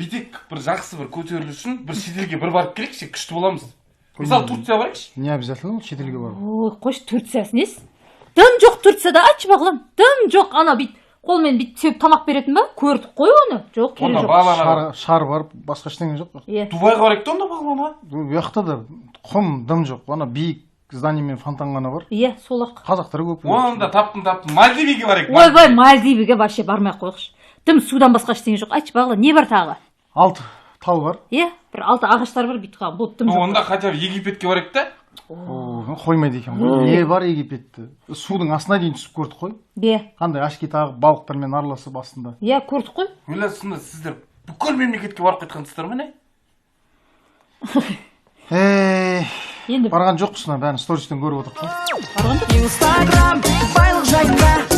битек бір жақсы бір көтерілу үшін бір шетелге бір барып келейікші, күшті боламыз. Мысалы Турция барайықшы. Не обязательно шетелге бару? Ой, қойшы Турциясы несі? Дым жоқ Турцияда, айтшы бағлан. Дым жоқ, ана бит қолмен бит сеп тамақ беретін ба? Көрдік қой оны. Жоқ, керек жоқ. Шар бар, басқа ештеңе жоқ. Дубайға барайық та онда бағлан. У жақта да құм, дым жоқ. Ана биік здание мен фонтан ғана бар. Иә, сол-ақ. Қазақтар көп. Онда таптым. Мальдивиге барайық. Ойбай, Мальдивиге вообще бармай қойықшы. Дым судан басқа ештеңе жоқ. Айтшы бағлан, не бар тағы? 6 тау бар. Иә, бір 6 ағаштар бар бүйтіп қалған. Бұл дым жоқ. Онда хотя бы Египетке барайық та. Қоймайды екен ғой. Не бар Египетте? Судың астына дейін түсіп көрдік қой. Иә. Қандай ашки тағып балықтармен араласып астында. Иә, көрдік қой. Ойласында сіздер бүкіл мемлекетке барып қайтқансыздар ма не? Енді барған жоқпысың, бәрін стористен көріп отырып. Барған жоқ. Инстаграм байлық жайында